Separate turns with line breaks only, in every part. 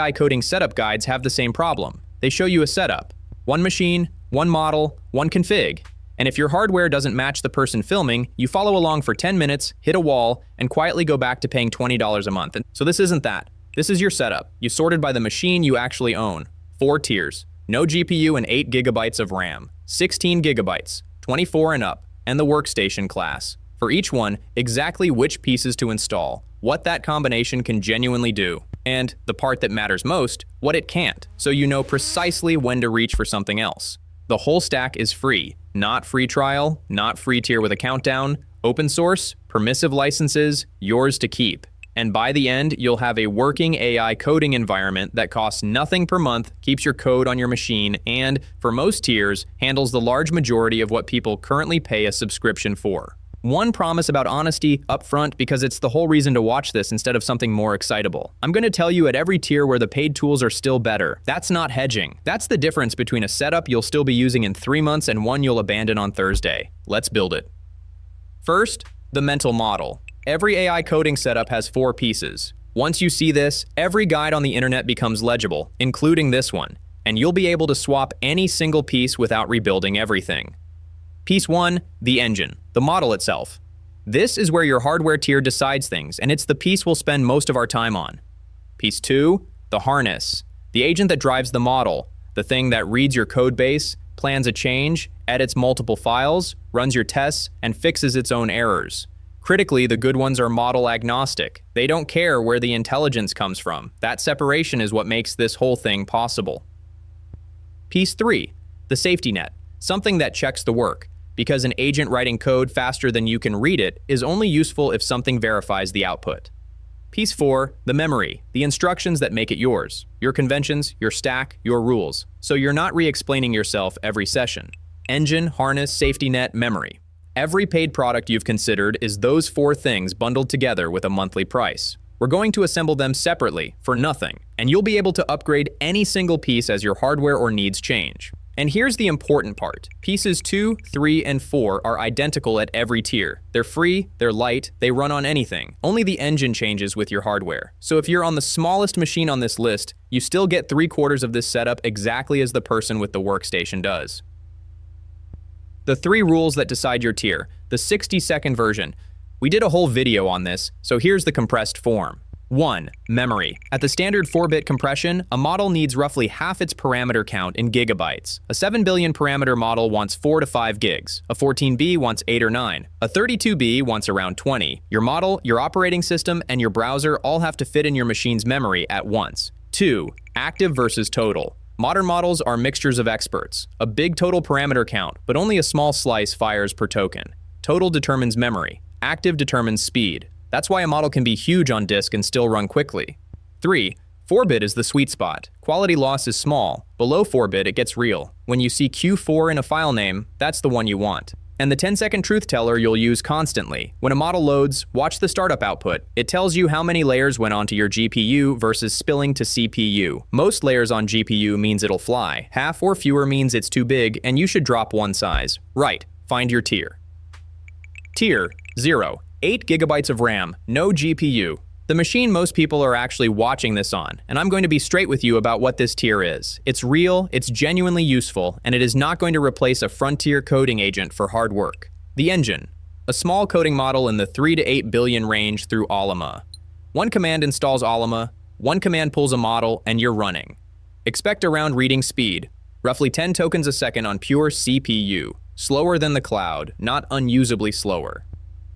AI coding setup guides have the same problem. They show you a setup. One machine, one model, one config. And if your hardware doesn't match the person filming, you follow along for 10 minutes, hit a wall, and quietly go back to paying $20 a month. So this isn't that. This is your setup. You sorted by the machine you actually own. 4 tiers. No GPU and 8 gigabytes of RAM. 16 gigabytes. 24 and up. And the Workstation class. For each one, exactly which pieces to install. What that combination can genuinely do. And, the part that matters most, what it can't. So you know precisely when to reach for something else. The whole stack is free. Not free trial, not free tier with a countdown, open source, permissive licenses, yours to keep. And by the end, you'll have a working AI coding environment that costs nothing per month, keeps your code on your machine, and, for most tiers, handles the large majority of what people currently pay a subscription for. One promise about honesty up front, because it's the whole reason to watch this instead of something more excitable. I'm going to tell you at every tier where the paid tools are still better. That's not hedging. That's the difference between a setup you'll still be using in 3 months and one you'll abandon on Thursday. Let's build it. First, the mental model. Every AI coding setup has 4 pieces. Once you see this, every guide on the internet becomes legible, including this one, and you'll be able to swap any single piece without rebuilding everything. Piece 1, the engine, the model itself. This is where your hardware tier decides things, and it's the piece we'll spend most of our time on. Piece 2, the harness, the agent that drives the model, the thing that reads your code base, plans a change, edits multiple files, runs your tests, and fixes its own errors. Critically, the good ones are model-agnostic. They don't care where the intelligence comes from. That separation is what makes this whole thing possible. Piece 3, the safety net, something that checks the work. Because an agent writing code faster than you can read it is only useful if something verifies the output. Piece 4, the memory, the instructions that make it yours. Your conventions, your stack, your rules. So you're not re-explaining yourself every session. Engine, harness, safety net, memory. Every paid product you've considered is those 4 things bundled together with a monthly price. We're going to assemble them separately, for nothing, and you'll be able to upgrade any single piece as your hardware or needs change. And here's the important part. Pieces 2, 3, and 4 are identical at every tier. They're free, they're light, they run on anything. Only the engine changes with your hardware. So if you're on the smallest machine on this list, you still get 3/4 of this setup exactly as the person with the Workstation does. The 3 rules that decide your tier. The 60-second version. We did a whole video on this, so here's the compressed form. 1. Memory. At the standard 4-bit compression, a model needs roughly half its parameter count in gigabytes. A 7 billion parameter model wants 4 to 5 gigs. A 14B wants 8 or 9. A 32B wants around 20. Your model, your operating system, and your browser all have to fit in your machine's memory at once. 2. Active versus total. Modern models are mixtures of experts. A big total parameter count, but only a small slice fires per token. Total determines memory. Active determines speed. That's why a model can be huge on disk and still run quickly. 3. 4-bit is the sweet spot. Quality loss is small. Below 4-bit, it gets real. When you see Q4 in a file name, that's the one you want. And the 10-second truth teller you'll use constantly. When a model loads, watch the startup output. It tells you how many layers went onto your GPU versus spilling to CPU. Most layers on GPU means it'll fly. Half or fewer means it's too big, and you should drop one size. Right, find your tier. Tier 0. 8 gigabytes of RAM, no GPU. The machine most people are actually watching this on, and I'm going to be straight with you about what this tier is. It's real, it's genuinely useful, and it is not going to replace a frontier coding agent for hard work. The engine. A small coding model in the 3 to 8 billion range through Llama. One command installs Llama, one command pulls a model, and you're running. Expect around reading speed, roughly 10 tokens a second on pure CPU. Slower than the cloud, not unusably slower.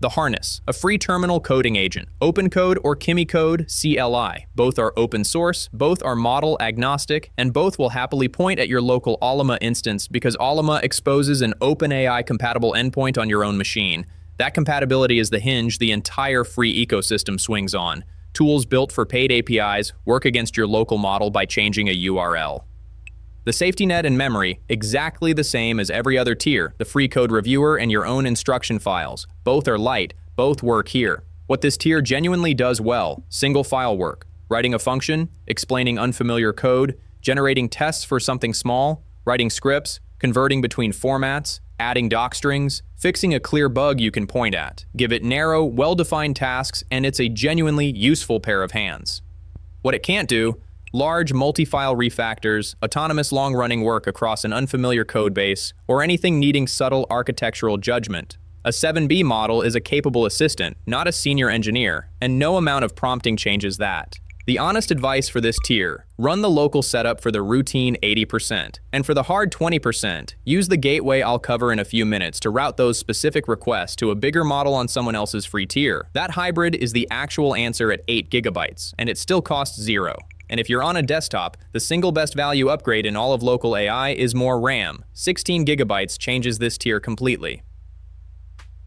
The harness, a free terminal coding agent, OpenCode or Kimi Code CLI. Both are open source, both are model agnostic, and both will happily point at your local Llama instance because Llama exposes an OpenAI compatible endpoint on your own machine. That compatibility is the hinge the entire free ecosystem swings on. Tools built for paid APIs work against your local model by changing a URL. The safety net and memory, exactly the same as every other tier, the free code reviewer and your own instruction files. Both are light, both work here. What this tier genuinely does well, single file work, writing a function, explaining unfamiliar code, generating tests for something small, writing scripts, converting between formats, adding doc strings, fixing a clear bug you can point at. Give it narrow, well-defined tasks, and it's a genuinely useful pair of hands. What it can't do, large multi-file refactors, autonomous long-running work across an unfamiliar codebase, or anything needing subtle architectural judgment. A 7B model is a capable assistant, not a senior engineer, and no amount of prompting changes that. The honest advice for this tier: run the local setup for the routine 80%, and for the hard 20%, use the gateway I'll cover in a few minutes to route those specific requests to a bigger model on someone else's free tier. That hybrid is the actual answer at 8 GB, and it still costs $0. And if you're on a desktop, the single best value upgrade in all of local AI is more RAM. 16 GB changes this tier completely.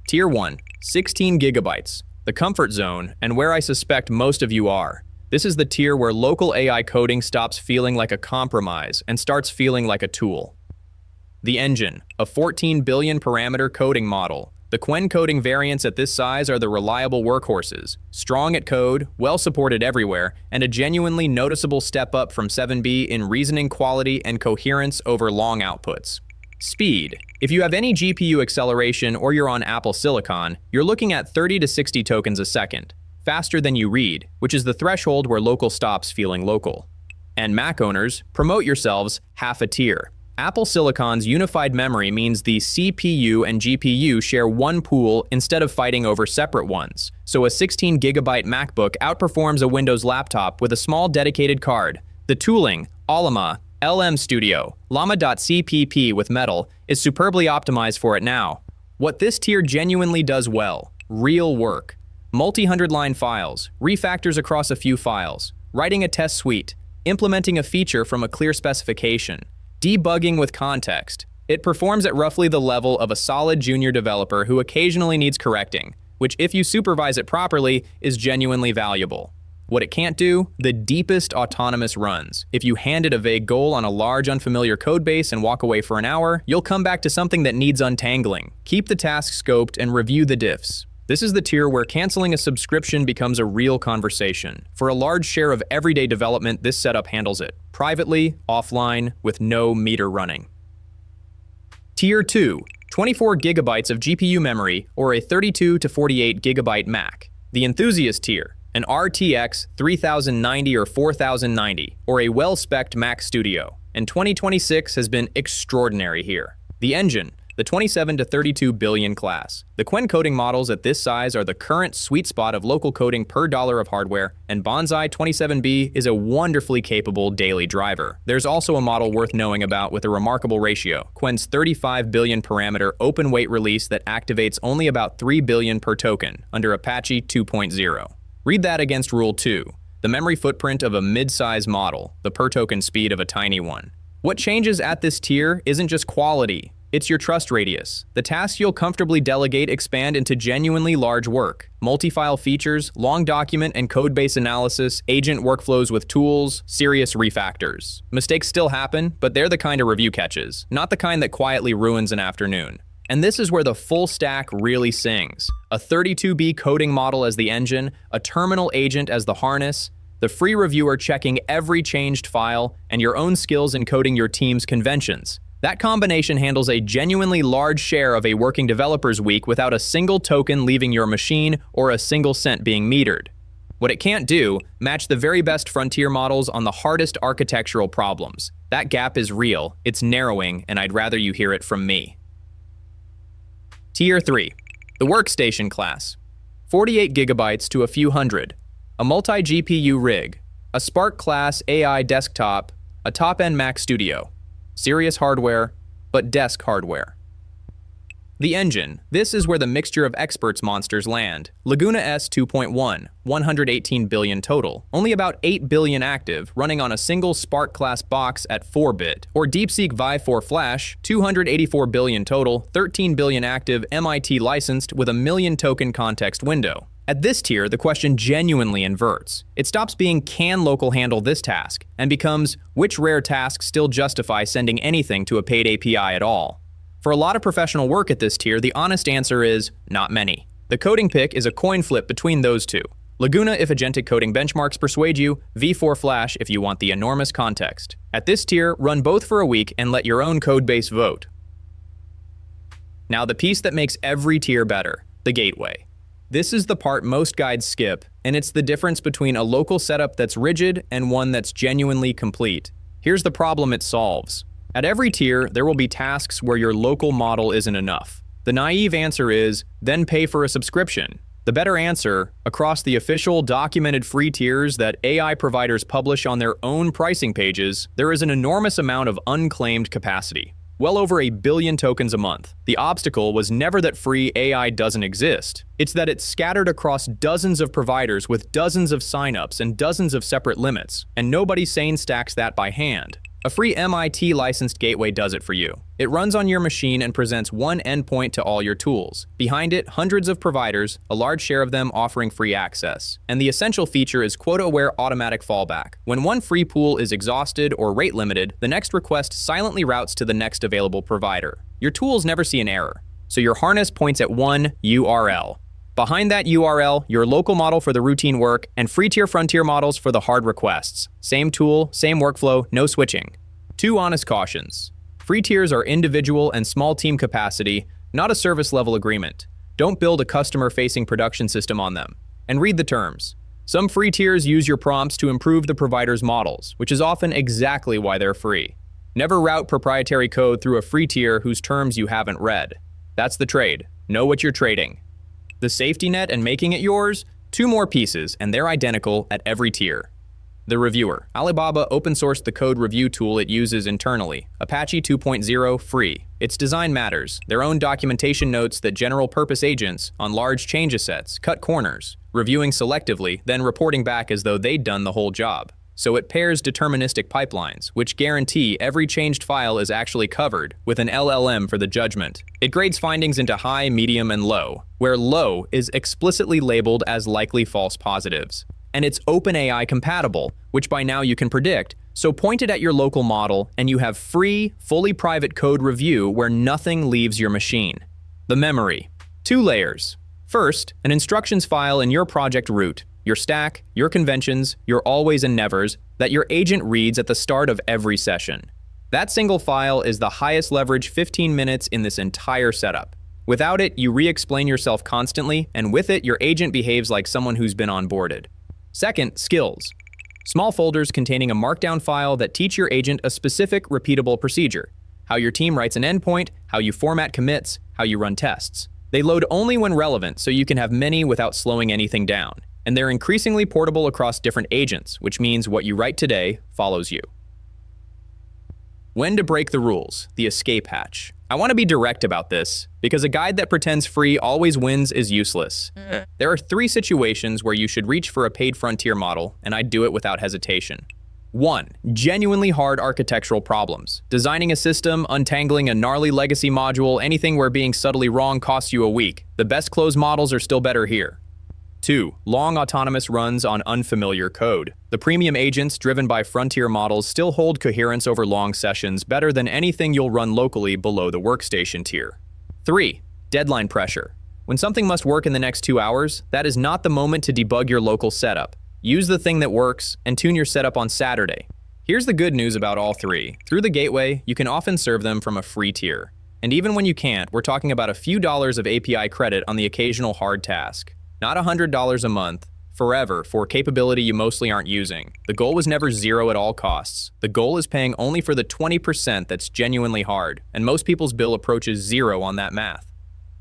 Tier 1, 16 GB, the comfort zone, and where I suspect most of you are. This is the tier where local AI coding stops feeling like a compromise and starts feeling like a tool. The engine, a 14 billion parameter coding model. The Qwen coding variants at this size are the reliable workhorses, strong at code, well supported everywhere, and a genuinely noticeable step up from 7B in reasoning quality and coherence over long outputs. Speed. If you have any GPU acceleration or you're on Apple Silicon, you're looking at 30 to 60 tokens a second. Faster than you read, which is the threshold where local stops feeling local. And Mac owners, promote yourselves half a tier. Apple Silicon's unified memory means the CPU and GPU share one pool instead of fighting over separate ones. So a 16 GB MacBook outperforms a Windows laptop with a small dedicated card. The tooling, Llama, LM Studio, Llama.cpp with Metal, is superbly optimized for it now. What this tier genuinely does well: real work. Multi-hundred-line files, refactors across a few files, writing a test suite, implementing a feature from a clear specification, debugging with context. It performs at roughly the level of a solid junior developer who occasionally needs correcting, which, if you supervise it properly, is genuinely valuable. What it can't do? The deepest autonomous runs. If you hand it a vague goal on a large unfamiliar codebase and walk away for an hour, you'll come back to something that needs untangling. Keep the task scoped and review the diffs. This is the tier where canceling a subscription becomes a real conversation. For a large share of everyday development, this setup handles it. Privately, offline, with no meter running. Tier 2, 24 GB of GPU memory or a 32 to 48 GB Mac. The Enthusiast tier, an RTX 3090 or 4090, or a well-spec'd Mac Studio. And 2026 has been extraordinary here. The engine, the 27 to 32 billion class. The Qwen coding models at this size are the current sweet spot of local coding per dollar of hardware, and Bonsai 27B is a wonderfully capable daily driver. There's also a model worth knowing about with a remarkable ratio: Qwen's 35 billion parameter open weight release that activates only about 3 billion per token under Apache 2.0. Read that against Rule 2, the memory footprint of a mid-size model, the per token speed of a tiny one. What changes at this tier isn't just quality. It's your trust radius. The tasks you'll comfortably delegate expand into genuinely large work. Multi-file features, long document and codebase analysis, agent workflows with tools, serious refactors. Mistakes still happen, but they're the kind of review catches, not the kind that quietly ruins an afternoon. And this is where the full stack really sings. A 32B coding model as the engine, a terminal agent as the harness, the free reviewer checking every changed file, and your own skills in coding your team's conventions. That combination handles a genuinely large share of a working developer's week without a single token leaving your machine or a single cent being metered. What it can't do, match the very best frontier models on the hardest architectural problems. That gap is real, it's narrowing, and I'd rather you hear it from me. Tier 3, the Workstation class. 48 GB to a few hundred. A multi-GPU rig. A Spark class AI desktop. A top-end Mac Studio. Serious hardware, but desk hardware. The engine. This is where the mixture of experts monsters land. Laguna S 2.1, 118 billion total. Only about 8 billion active, running on a single Spark class box at 4-bit. Or DeepSeek Vive 4 Flash, 284 billion total, 13 billion active, MIT licensed with a million token context window. At this tier, the question genuinely inverts. It stops being "can local handle this task?" and becomes which rare tasks still justify sending anything to a paid API at all. For a lot of professional work at this tier, the honest answer is not many. The coding pick is a coin flip between those two. Laguna if agentic coding benchmarks persuade you, V4 Flash if you want the enormous context. At this tier, run both for a week and let your own codebase vote. Now the piece that makes every tier better, the gateway. This is the part most guides skip, and it's the difference between a local setup that's rigid and one that's genuinely complete. Here's the problem it solves. At every tier, there will be tasks where your local model isn't enough. The naive answer is, then pay for a subscription. The better answer, across the official documented free tiers that AI providers publish on their own pricing pages, there is an enormous amount of unclaimed capacity. Well over 1 billion tokens a month. The obstacle was never that free AI doesn't exist. It's that it's scattered across dozens of providers with dozens of signups and dozens of separate limits, and nobody sane stacks that by hand. A free MIT licensed gateway does it for you. It runs on your machine and presents one endpoint to all your tools. Behind it, hundreds of providers, a large share of them offering free access. And the essential feature is quota-aware automatic fallback. When one free pool is exhausted or rate limited, the next request silently routes to the next available provider. Your tools never see an error, so your harness points at one URL. Behind that URL, your local model for the routine work, and free-tier frontier models for the hard requests. Same tool, same workflow, no switching. 2 honest cautions. Free tiers are individual and small team capacity, not a service-level agreement. Don't build a customer-facing production system on them. And read the terms. Some free tiers use your prompts to improve the provider's models, which is often exactly why they're free. Never route proprietary code through a free tier whose terms you haven't read. That's the trade. Know what you're trading. The safety net and making it yours? 2 more pieces, and they're identical at every tier. The reviewer. Alibaba open-sourced the code review tool it uses internally. Apache 2.0 free. Its design matters. Their own documentation notes that general-purpose agents, on large change sets, cut corners, reviewing selectively, then reporting back as though they'd done the whole job. So it pairs deterministic pipelines, which guarantee every changed file is actually covered, with an LLM for the judgment. It grades findings into high, medium, and low, where low is explicitly labeled as likely false positives. And it's OpenAI compatible, which by now you can predict, so point it at your local model and you have free, fully private code review where nothing leaves your machine. The memory. 2 layers. First, an instructions file in your project root. Your stack, your conventions, your always and nevers that your agent reads at the start of every session. That single file is the highest leverage 15 minutes in this entire setup. Without it, you re-explain yourself constantly, and with it, your agent behaves like someone who's been onboarded. Second, skills. Small folders containing a markdown file that teach your agent a specific, repeatable procedure. How your team writes an endpoint, how you format commits, how you run tests. They load only when relevant, so you can have many without slowing anything down. And they're increasingly portable across different agents, which means what you write today follows you. When to break the rules, the escape hatch. I want to be direct about this, because a guide that pretends free always wins is useless. There are 3 situations where you should reach for a paid frontier model, and I'd do it without hesitation. 1. Genuinely hard architectural problems. Designing a system, untangling a gnarly legacy module, anything where being subtly wrong costs you a week. The best closed models are still better here. 2. Long autonomous runs on unfamiliar code. The premium agents driven by frontier models still hold coherence over long sessions better than anything you'll run locally below the workstation tier. 3. Deadline pressure. When something must work in the next 2 hours, that is not the moment to debug your local setup. Use the thing that works and tune your setup on Saturday. Here's the good news about all 3. Through the gateway, you can often serve them from a free tier. And even when you can't, we're talking about a few dollars of API credit on the occasional hard task. Not $100 a month, forever, for capability you mostly aren't using. The goal was never 0 at all costs. The goal is paying only for the 20% that's genuinely hard, and most people's bill approaches 0 on that math.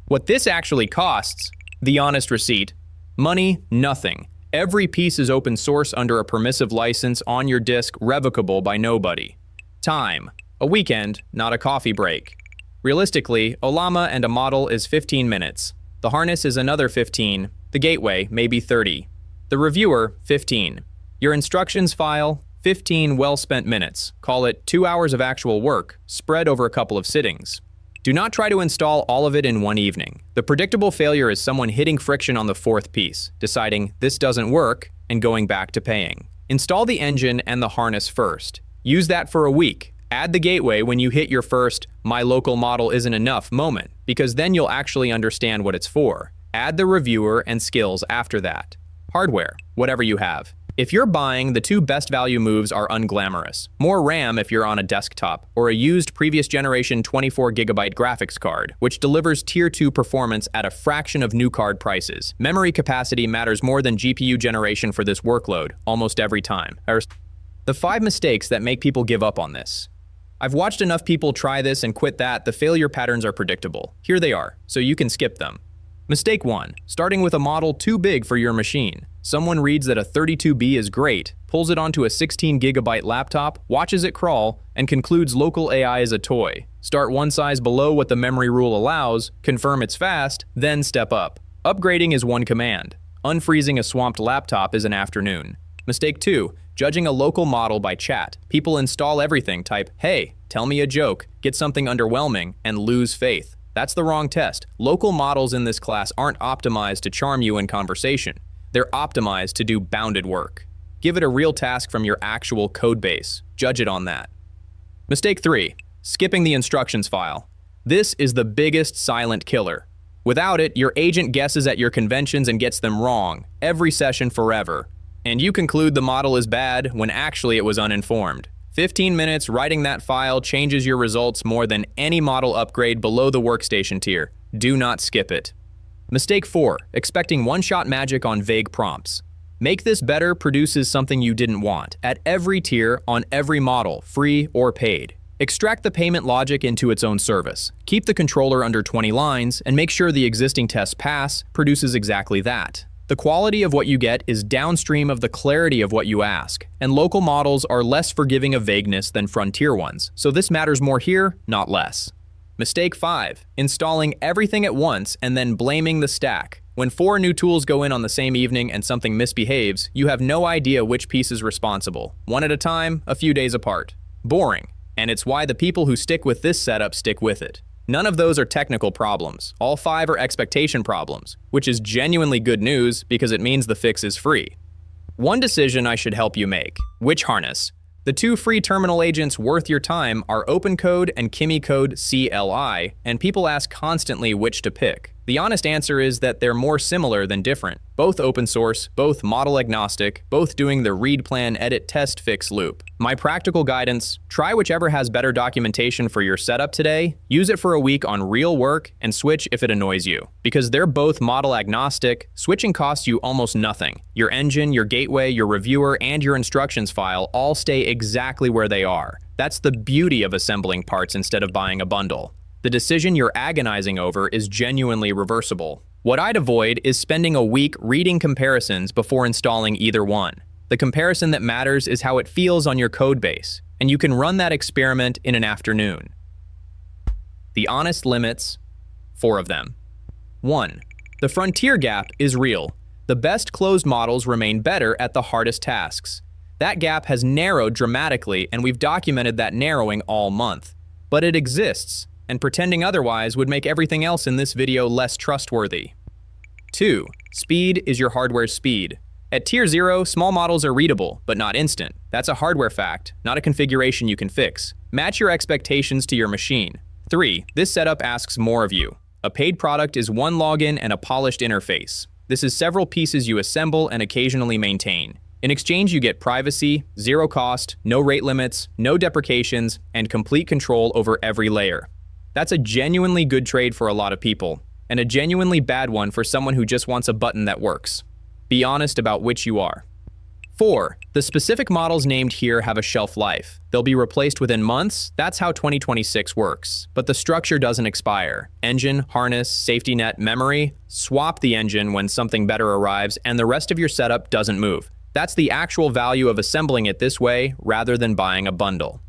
What this actually costs, the honest receipt. Money, nothing. Every piece is open source under a permissive license on your disk, revocable by nobody. Time, a weekend, not a coffee break. Realistically, a Llama and a model is 15 minutes. The harness is another 15. The gateway, maybe 30. The reviewer, 15. Your instructions file, 15 well-spent minutes. Call it 2 hours of actual work, spread over a couple of sittings. Do not try to install all of it in one evening. The predictable failure is someone hitting friction on the 4th piece, deciding this doesn't work, and going back to paying. Install the engine and the harness first. Use that for a week. Add the gateway when you hit your first, my local model isn't enough moment, because then you'll actually understand what it's for. Add the reviewer and skills after that. Hardware, whatever you have. If you're buying, the two best value moves are unglamorous. More RAM if you're on a desktop, or a used previous generation 24GB graphics card, which delivers Tier 2 performance at a fraction of new card prices. Memory capacity matters more than GPU generation for this workload, almost every time. The 5 mistakes that make people give up on this. I've watched enough people try this and quit that the failure patterns are predictable. Here they are, so you can skip them. Mistake 1. Starting with a model too big for your machine. Someone reads that a 32B is great, pulls it onto a 16GB laptop, watches it crawl, and concludes local AI is a toy. Start one size below what the memory rule allows, confirm it's fast, then step up. Upgrading is one command. Unfreezing a swamped laptop is an afternoon. Mistake 2. Judging a local model by chat. People install everything, type, "Hey, tell me a joke," get something underwhelming, and lose faith. That's the wrong test. Local models in this class aren't optimized to charm you in conversation. They're optimized to do bounded work. Give it a real task from your actual code base. Judge it on that. Mistake 3. Skipping the instructions file. This is the biggest silent killer. Without it, your agent guesses at your conventions and gets them wrong, every session forever. And you conclude the model is bad when actually it was uninformed. 15 minutes writing that file changes your results more than any model upgrade below the Workstation tier. Do not skip it. Mistake 4. Expecting one-shot magic on vague prompts. Make This Better produces something you didn't want, at every tier, on every model, free or paid. Extract the payment logic into its own service. Keep the controller under 20 lines, and make sure the existing tests pass produces exactly that. The quality of what you get is downstream of the clarity of what you ask, and local models are less forgiving of vagueness than frontier ones, so this matters more here, not less. Mistake 5. Installing everything at once and then blaming the stack. When 4 new tools go in on the same evening and something misbehaves, you have no idea which piece is responsible. One at a time, a few days apart. Boring. And it's why the people who stick with this setup stick with it. None of those are technical problems. All 5 are expectation problems, which is genuinely good news because it means the fix is free. One decision I should help you make. Which harness? The 2 free terminal agents worth your time are OpenCode and Kimi Code CLI, and people ask constantly which to pick. The honest answer is that they're more similar than different. Both open source, both model-agnostic, both doing the read, plan, edit, test, fix loop. My practical guidance: try whichever has better documentation for your setup today, use it for a week on real work, and switch if it annoys you. Because they're both model-agnostic, switching costs you almost nothing. Your engine, your gateway, your reviewer, and your instructions file all stay exactly where they are. That's the beauty of assembling parts instead of buying a bundle. The decision you're agonizing over is genuinely reversible. What I'd avoid is spending a week reading comparisons before installing either one. The comparison that matters is how it feels on your code base, and you can run that experiment in an afternoon. The honest limits, 4 of them. 1. The frontier gap is real. The best closed models remain better at the hardest tasks. That gap has narrowed dramatically, and we've documented that narrowing all month. But it exists, and pretending otherwise would make everything else in this video less trustworthy. 2. Speed is your hardware's speed. At Tier 0, small models are readable, but not instant. That's a hardware fact, not a configuration you can fix. Match your expectations to your machine. 3. This setup asks more of you. A paid product is one login and a polished interface. This is several pieces you assemble and occasionally maintain. In exchange, you get privacy, zero cost, no rate limits, no deprecations, and complete control over every layer. That's a genuinely good trade for a lot of people, and a genuinely bad one for someone who just wants a button that works. Be honest about which you are. 4. The specific models named here have a shelf life. They'll be replaced within months. That's how 2026 works. But the structure doesn't expire. Engine, harness, safety net, memory. Swap the engine when something better arrives, and the rest of your setup doesn't move. That's the actual value of assembling it this way rather than buying a bundle.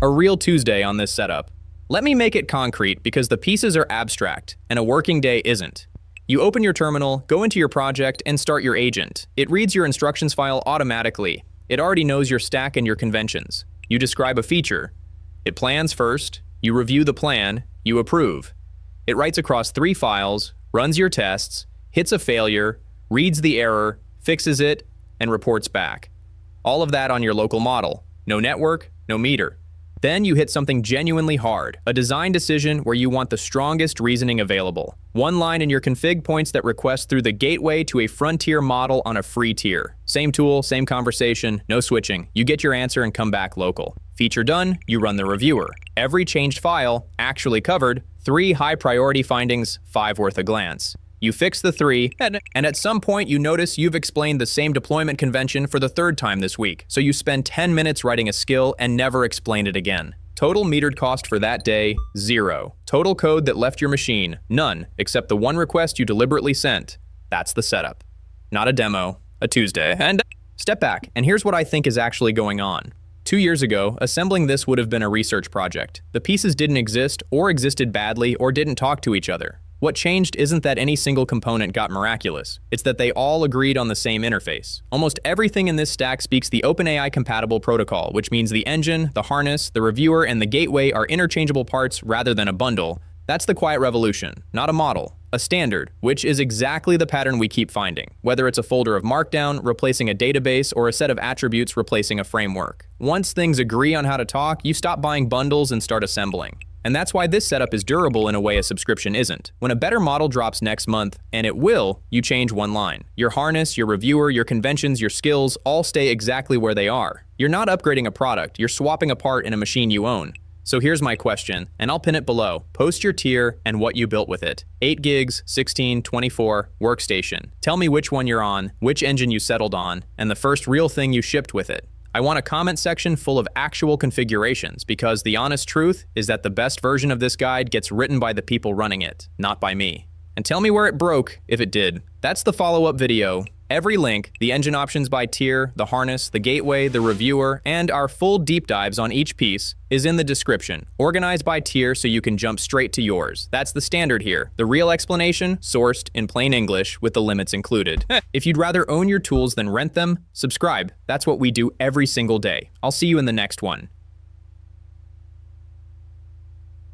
A real Tuesday on this setup. Let me make it concrete because the pieces are abstract, and a working day isn't. You open your terminal, go into your project, and start your agent. It reads your instructions file automatically. It already knows your stack and your conventions. You describe a feature. It plans first, you review the plan, you approve. It writes across 3 files, runs your tests, hits a failure, reads the error, fixes it, and reports back. All of that on your local model. No network, no meter. Then you hit something genuinely hard, a design decision where you want the strongest reasoning available. One line in your config points that request through the gateway to a frontier model on a free tier. Same tool, same conversation, no switching. You get your answer and come back local. Feature done, you run the reviewer. Every changed file, actually covered, 3 high priority findings, 5 worth a glance. You fix the 3, and at some point you notice you've explained the same deployment convention for the 3rd time this week, so you spend 10 minutes writing a skill and never explain it again. Total metered cost for that day, 0. Total code that left your machine, none, except the one request you deliberately sent. That's the setup. Not a demo, a Tuesday, and step back, and here's what I think is actually going on. 2 years ago, assembling this would have been a research project. The pieces didn't exist, or existed badly, or didn't talk to each other. What changed isn't that any single component got miraculous. It's that they all agreed on the same interface. Almost everything in this stack speaks the OpenAI-compatible protocol, which means the engine, the harness, the reviewer, and the gateway are interchangeable parts rather than a bundle. That's the quiet revolution, not a model. A standard, which is exactly the pattern we keep finding, whether it's a folder of Markdown replacing a database or a set of attributes replacing a framework. Once things agree on how to talk, you stop buying bundles and start assembling. And that's why this setup is durable in a way a subscription isn't. When a better model drops next month, and it will, you change one line. Your harness, your reviewer, your conventions, your skills all stay exactly where they are. You're not upgrading a product, you're swapping a part in a machine you own. So here's my question, and I'll pin it below. Post your tier and what you built with it. 8 gigs, 16, 24, Workstation. Tell me which one you're on, which engine you settled on, and the first real thing you shipped with it. I want a comment section full of actual configurations because the honest truth is that the best version of this guide gets written by the people running it, not by me. And tell me where it broke, if it did. That's the follow-up video. Every link, the engine options by tier, the harness, the gateway, the reviewer, and our full deep dives on each piece is in the description, organized by tier so you can jump straight to yours. That's the standard here. The real explanation, sourced in plain English with the limits included. If you'd rather own your tools than rent them, subscribe. That's what we do every single day. I'll see you in the next one.